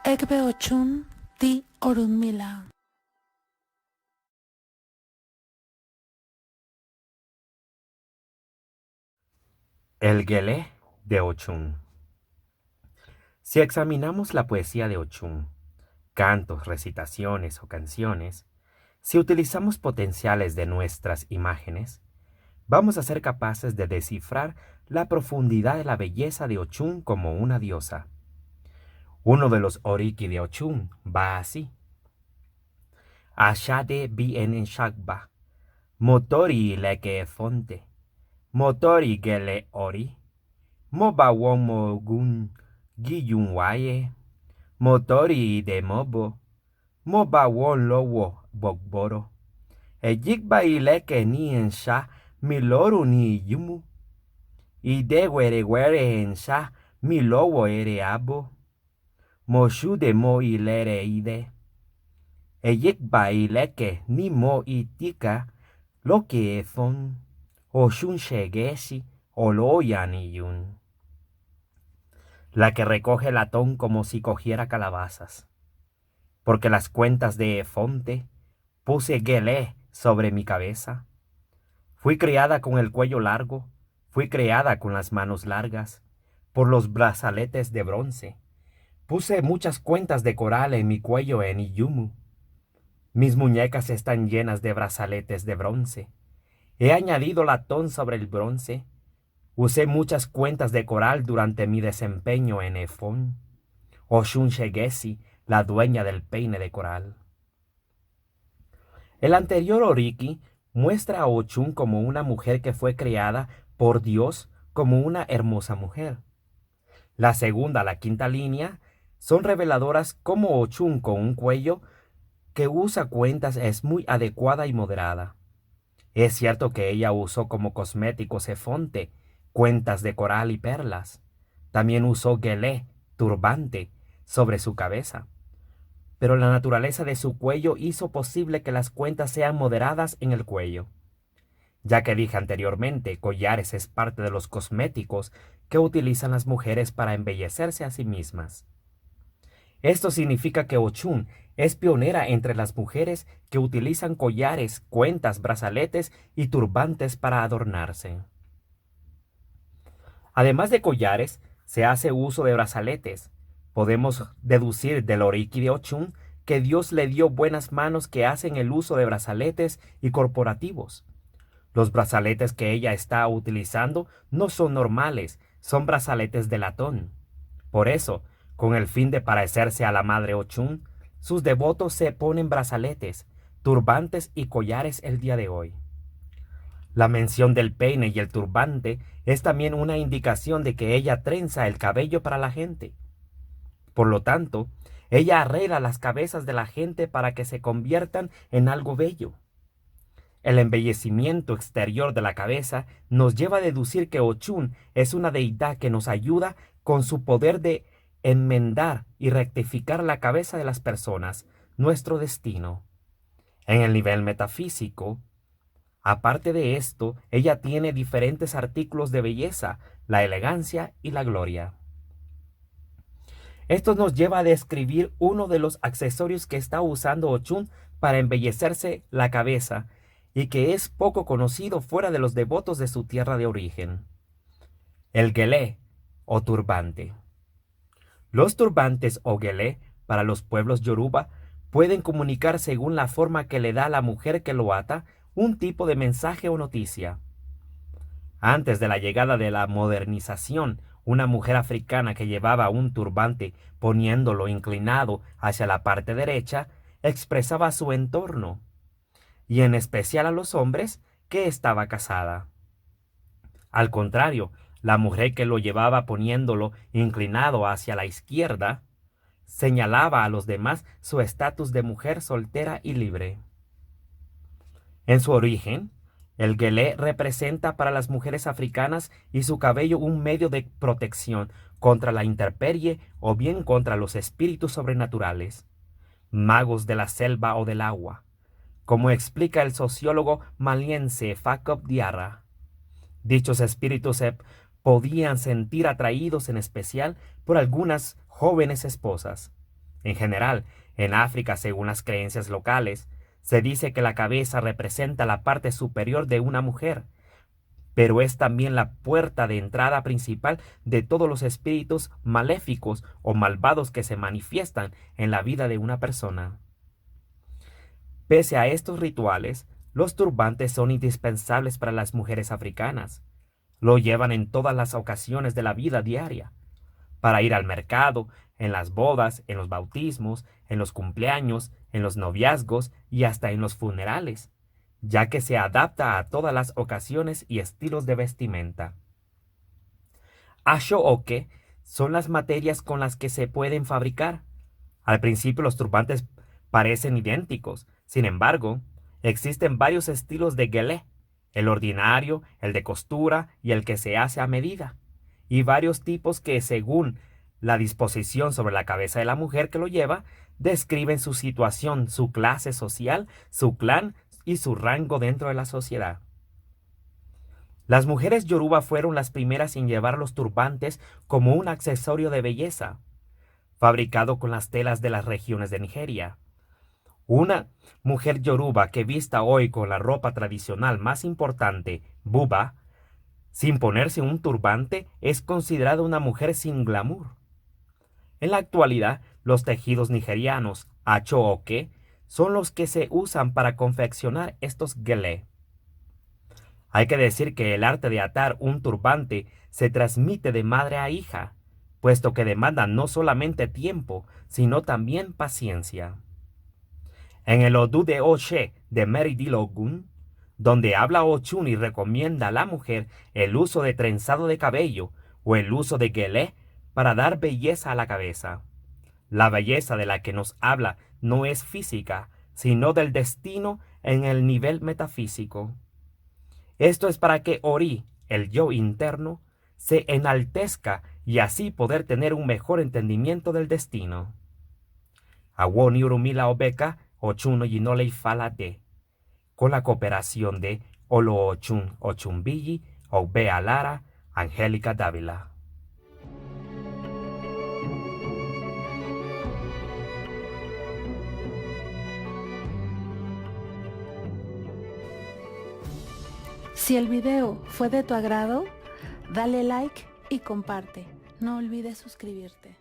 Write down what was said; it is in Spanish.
Ekbe ochun di Orunmila. El Gelé de Ochún. Si examinamos la poesía de Ochún, cantos, recitaciones o canciones, si utilizamos potenciales de nuestras imágenes, vamos a ser capaces de descifrar la profundidad de la belleza de Ochún como una diosa. Uno de los oriki de Ochún va así. Ashade bien en Shagba, motori leke fonte, motori gele ori, moba womo gun giyun waye, motori de mobo, moba won lowo bogboro, ejikba ileke ni ensha miloru ni yumu, ide were ensha milowo ere abo, moshu de mo ilere ide, ejikba ileke ni mo itika lo que fon, oshun shegesi oloya ni yun. La que recoge latón como si cogiera calabazas, porque las cuentas de Fonte puse gelé sobre mi cabeza. Fui criada con el cuello largo, fui criada con las manos largas, por los brazaletes de bronce. Puse muchas cuentas de coral en mi cuello en Iyumu. Mis muñecas están llenas de brazaletes de bronce. He añadido latón sobre el bronce. Usé muchas cuentas de coral durante mi desempeño en Efón. Oshun Shegesi, la dueña del peine de coral. El anterior oriki muestra a Ochun como una mujer que fue creada por Dios como una hermosa mujer. La segunda, la quinta línea, son reveladoras como Ochun con un cuello que usa cuentas es muy adecuada y moderada. Es cierto que ella usó como cosméticos efonte, cuentas de coral y perlas. También usó gelé, turbante, sobre su cabeza. Pero la naturaleza de su cuello hizo posible que las cuentas sean moderadas en el cuello. Ya que dije anteriormente, collares es parte de los cosméticos que utilizan las mujeres para embellecerse a sí mismas. Esto significa que Ochun es pionera entre las mujeres que utilizan collares, cuentas, brazaletes y turbantes para adornarse. Además de collares, se hace uso de brazaletes. Podemos deducir del oriki de Ochun que Dios le dio buenas manos que hacen el uso de brazaletes y corporativos. Los brazaletes que ella está utilizando no son normales, son brazaletes de latón. Por eso, con el fin de parecerse a la madre Ochun, sus devotos se ponen brazaletes, turbantes y collares el día de hoy. La mención del peine y el turbante es también una indicación de que ella trenza el cabello para la gente. Por lo tanto, ella arregla las cabezas de la gente para que se conviertan en algo bello. El embellecimiento exterior de la cabeza nos lleva a deducir que Ochun es una deidad que nos ayuda con su poder de enmendar y rectificar la cabeza de las personas, nuestro destino. En el nivel metafísico, aparte de esto, ella tiene diferentes artículos de belleza, la elegancia y la gloria. Esto nos lleva a describir uno de los accesorios que está usando Ochun para embellecerse la cabeza y que es poco conocido fuera de los devotos de su tierra de origen. El gelé o turbante. Los turbantes o gelé para los pueblos yoruba pueden comunicar según la forma que le da a la mujer que lo ata un tipo de mensaje o noticia. Antes de la llegada de la modernización, una mujer africana que llevaba un turbante poniéndolo inclinado hacia la parte derecha expresaba su entorno, y en especial a los hombres, que estaba casada. Al contrario, la mujer que lo llevaba poniéndolo inclinado hacia la izquierda señalaba a los demás su estatus de mujer soltera y libre. En su origen, el gelé representa para las mujeres africanas y su cabello un medio de protección contra la intemperie o bien contra los espíritus sobrenaturales, magos de la selva o del agua, como explica el sociólogo maliense Jacob Diarra. Dichos espíritus se podían sentir atraídos en especial por algunas jóvenes esposas. En general, en África, según las creencias locales, se dice que la cabeza representa la parte superior de una mujer, pero es también la puerta de entrada principal de todos los espíritus maléficos o malvados que se manifiestan en la vida de una persona. Pese a estos rituales, los turbantes son indispensables para las mujeres africanas. Lo llevan en todas las ocasiones de la vida diaria, para ir al mercado, en las bodas, en los bautismos, en los cumpleaños, en los noviazgos y hasta en los funerales, ya que se adapta a todas las ocasiones y estilos de vestimenta. Aso-oke son las materias con las que se pueden fabricar. Al principio los turbantes parecen idénticos, sin embargo, existen varios estilos de gelé, el ordinario, el de costura y el que se hace a medida, y varios tipos que, según la disposición sobre la cabeza de la mujer que lo lleva, describen su situación, su clase social, su clan y su rango dentro de la sociedad. Las mujeres yoruba fueron las primeras en llevar los turbantes como un accesorio de belleza, fabricado con las telas de las regiones de Nigeria. Una mujer yoruba que vista hoy con la ropa tradicional más importante, buba, sin ponerse un turbante, es considerada una mujer sin glamour. En la actualidad, los tejidos nigerianos, acho-oke, son los que se usan para confeccionar estos gelé. Hay que decir que el arte de atar un turbante se transmite de madre a hija, puesto que demanda no solamente tiempo, sino también paciencia. En el Odú de Oshe de Mary D. Logun, donde habla Ochun y recomienda a la mujer el uso de trenzado de cabello o el uso de gelé para dar belleza a la cabeza. La belleza de la que nos habla no es física, sino del destino en el nivel metafísico. Esto es para que Ori, el yo interno, se enaltezca y así poder tener un mejor entendimiento del destino. Awoni Urumila Obeka, Ochuno Yinole Falade, con la cooperación de Olo Ochun Ochumbilli, Obea Lara, Angélica Dávila. Si el video fue de tu agrado, dale like y comparte. No olvides suscribirte.